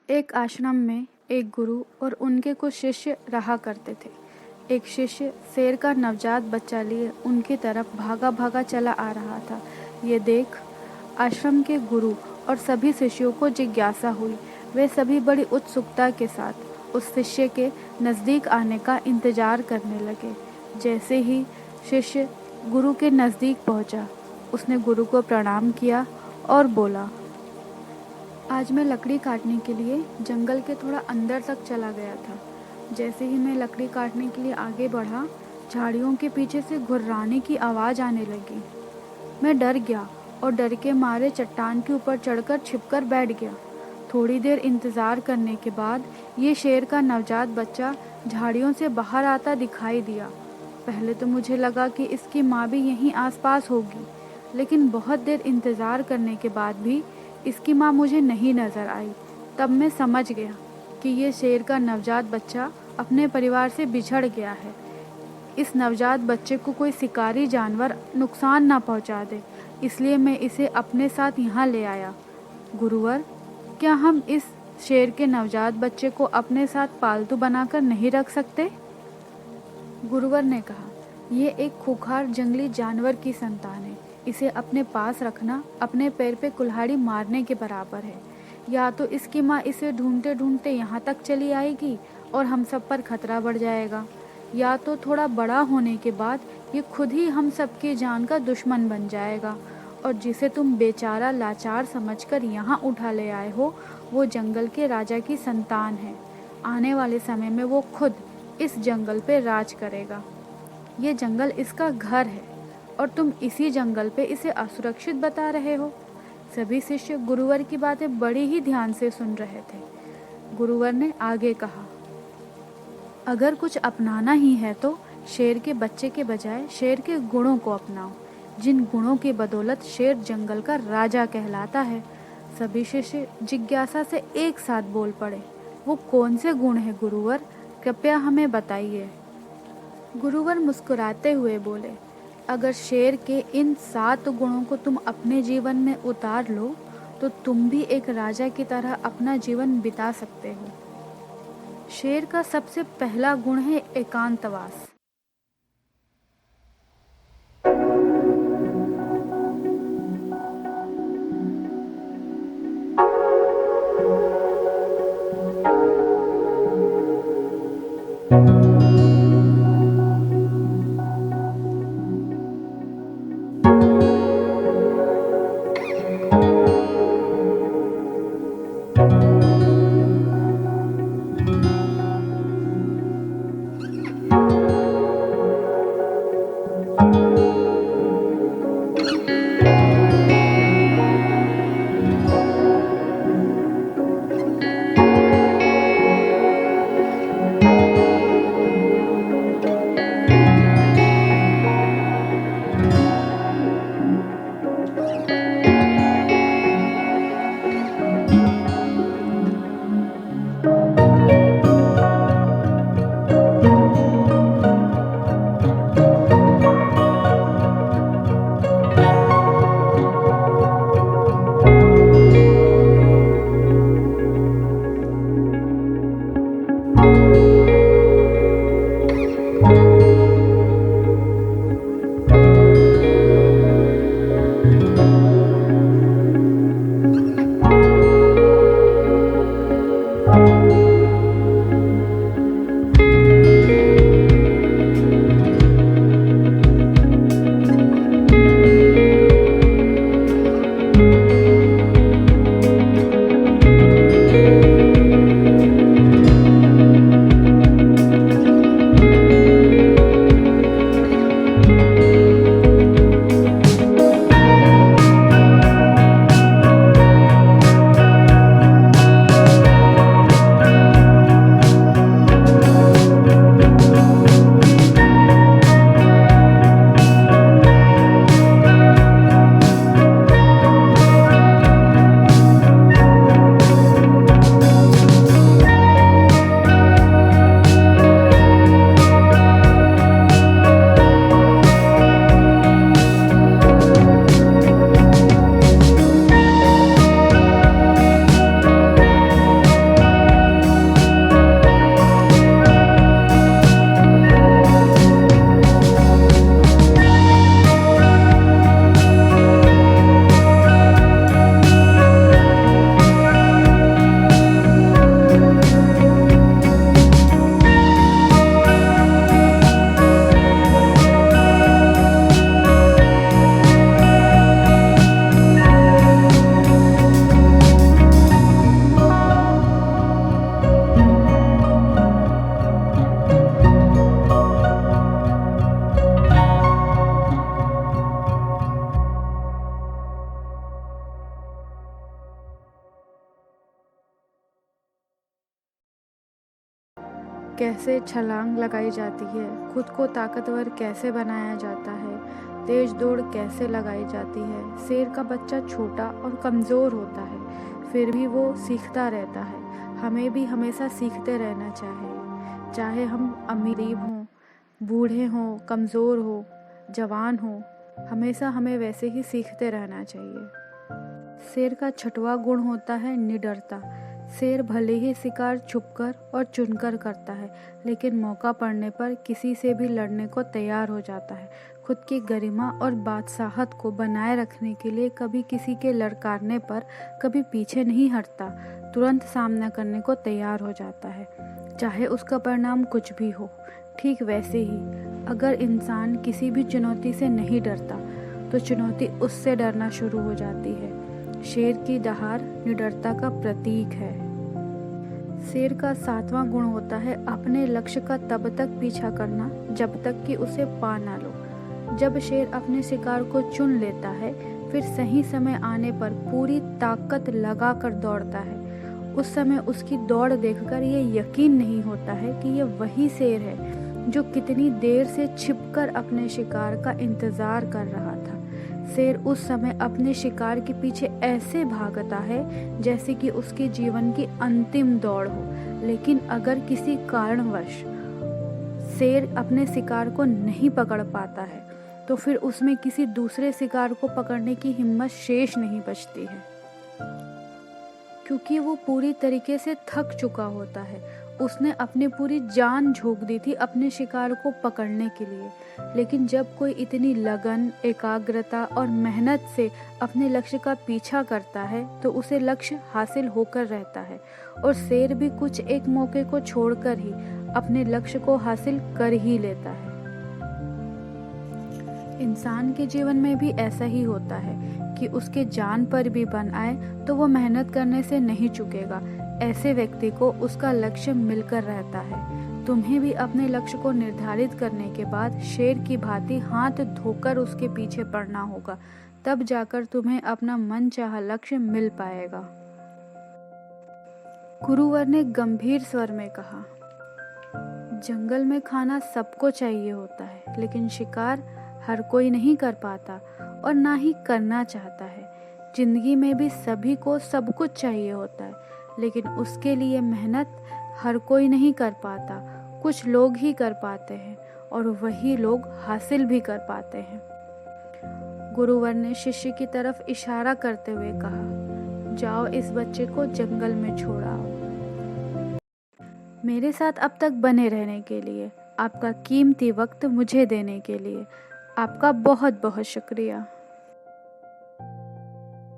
एक आश्रम में एक गुरु और उनके कुछ शिष्य रहा करते थे। एक शिष्य शेर का नवजात बच्चा लिए उनकी तरफ भागा भागा चला आ रहा था। ये देख आश्रम के गुरु और सभी शिष्यों को जिज्ञासा हुई। वे सभी बड़ी उत्सुकता के साथ उस शिष्य के नज़दीक आने का इंतजार करने लगे। जैसे ही शिष्य गुरु के नज़दीक पहुंचा, उसने गुरु को प्रणाम किया और बोला, आज मैं लकड़ी काटने के लिए जंगल के थोड़ा अंदर तक चला गया था। जैसे ही मैं लकड़ी काटने के लिए आगे बढ़ा, झाड़ियों के पीछे से घुर्राने की आवाज़ आने लगी। मैं डर गया और डर के मारे चट्टान के ऊपर चढ़कर छिपकर बैठ गया। थोड़ी देर इंतज़ार करने के बाद ये शेर का नवजात बच्चा झाड़ियों से बाहर आता दिखाई दिया। पहले तो मुझे लगा कि इसकी माँ भी यहीं आसपास होगी, लेकिन बहुत देर इंतज़ार करने के बाद भी इसकी माँ मुझे नहीं नज़र आई। तब मैं समझ गया कि ये शेर का नवजात बच्चा अपने परिवार से बिछड़ गया है। इस नवजात बच्चे को कोई शिकारी जानवर नुकसान ना पहुंचा दे, इसलिए मैं इसे अपने साथ यहाँ ले आया। गुरुवर, क्या हम इस शेर के नवजात बच्चे को अपने साथ पालतू बनाकर नहीं रख सकते? गुरुवर ने कहा, ये एक खूंखार जंगली जानवर की संतान है। इसे अपने पास रखना अपने पैर पे कुल्हाड़ी मारने के बराबर है। या तो इसकी माँ इसे ढूंढते ढूंढते यहाँ तक चली आएगी और हम सब पर खतरा बढ़ जाएगा, या तो थोड़ा बड़ा होने के बाद ये खुद ही हम सबकी जान का दुश्मन बन जाएगा। और जिसे तुम बेचारा लाचार समझकर यहाँ उठा ले आए हो, वो जंगल के राजा की संतान है। आने वाले समय में वो खुद इस जंगल पे राज करेगा। ये जंगल इसका घर है और तुम इसी जंगल पे इसे असुरक्षित बता रहे हो। सभी शिष्य गुरुवर की बातें बड़ी ही ध्यान से सुन रहे थे। गुरुवर ने आगे कहा, अगर कुछ अपनाना ही है तो शेर के बच्चे के बजाय शेर के गुणों को अपनाओ, जिन गुणों की बदौलत शेर जंगल का राजा कहलाता है। सभी शिष्य जिज्ञासा से एक साथ बोल पड़े, वो कौन से गुण हैं गुरुवर? कृपया हमें बताइए। गुरुवर मुस्कुराते हुए बोले, अगर शेर के इन 7 गुणों को तुम अपने जीवन में उतार लो तो तुम भी एक राजा की तरह अपना जीवन बिता सकते हो। शेर का सबसे पहला गुण है एकांतवास। कैसे छलांग लगाई जाती है, खुद को ताकतवर कैसे बनाया जाता है, तेज दौड़ कैसे लगाई जाती है। शेर का बच्चा छोटा और कमज़ोर होता है, फिर भी वो सीखता रहता है। हमें भी हमेशा सीखते रहना चाहिए, चाहे हम अमीर हों, बूढ़े हों, कमज़ोर हो, जवान हो, हमेशा हमें वैसे ही सीखते रहना चाहिए। शेर का छठवां गुण होता है निडरता। शेर भले ही शिकार छुपकर और चुनकर करता है, लेकिन मौका पड़ने पर किसी से भी लड़ने को तैयार हो जाता है। खुद की गरिमा और बादशाहत को बनाए रखने के लिए कभी किसी के लड़काने पर कभी पीछे नहीं हटता, तुरंत सामना करने को तैयार हो जाता है, चाहे उसका परिणाम कुछ भी हो। ठीक वैसे ही अगर इंसान किसी भी चुनौती से नहीं डरता तो चुनौती उससे डरना शुरू हो जाती है। शेर की दहाड़ निडरता का प्रतीक है। शेर का 7वां गुण होता है अपने लक्ष्य का तब तक पीछा करना जब तक कि उसे पा ना लो। जब शेर अपने शिकार को चुन लेता है, फिर सही समय आने पर पूरी ताकत लगाकर दौड़ता है। उस समय उसकी दौड़ देखकर ये यकीन नहीं होता है कि ये वही शेर है जो कितनी देर से छिपकर अपने शिकार का इंतजार कर रहा था। शेर उस समय अपने शिकार के पीछे ऐसे भागता है जैसे कि उसके जीवन की अंतिम दौड़ हो। लेकिन अगर किसी कारणवश शेर अपने शिकार को नहीं पकड़ पाता है तो फिर उसमें किसी दूसरे शिकार को पकड़ने की हिम्मत शेष नहीं बचती है, क्योंकि वो पूरी तरीके से थक चुका होता है। उसने अपनी पूरी जान झोंक दी थी अपने शिकार को पकड़ने के लिए। लेकिन जब कोई इतनी लगन, एकाग्रता और मेहनत से अपने लक्ष्य का पीछा करता है तो उसे लक्ष्य हासिल होकर रहता है। और शेर भी कुछ एक मौके को छोड़कर ही अपने लक्ष्य को हासिल कर ही लेता है। इंसान के जीवन में भी ऐसा ही होता है कि उसके जान पर भी बन आए तो वो मेहनत करने से नहीं चूकेगा। ऐसे व्यक्ति को उसका लक्ष्य मिलकर रहता है। तुम्हें भी अपने लक्ष्य को निर्धारित करने के बाद शेर की भांति हाथ धोकर उसके पीछे पड़ना होगा, तब जाकर तुम्हें अपना मनचाहा लक्ष्य मिल पाएगा। गुरुवर ने गंभीर स्वर में कहा, जंगल में खाना सबको चाहिए होता है, लेकिन शिकार हर कोई नहीं कर पाता और ना ही करना चाहता है। जिंदगी में भी सभी को सब कुछ चाहिए होता है, लेकिन उसके लिए मेहनत हर कोई नहीं कर पाता। कुछ लोग ही कर पाते हैं और वही लोग हासिल भी कर पाते हैं। गुरुवर ने शिष्य की तरफ इशारा करते हुए कहा, जाओ इस बच्चे को जंगल में छोड़ाओ। मेरे साथ अब तक बने रहने के लिए, आपका कीमती वक्त मुझे देने के लिए आपका बहुत बहुत शुक्रिया।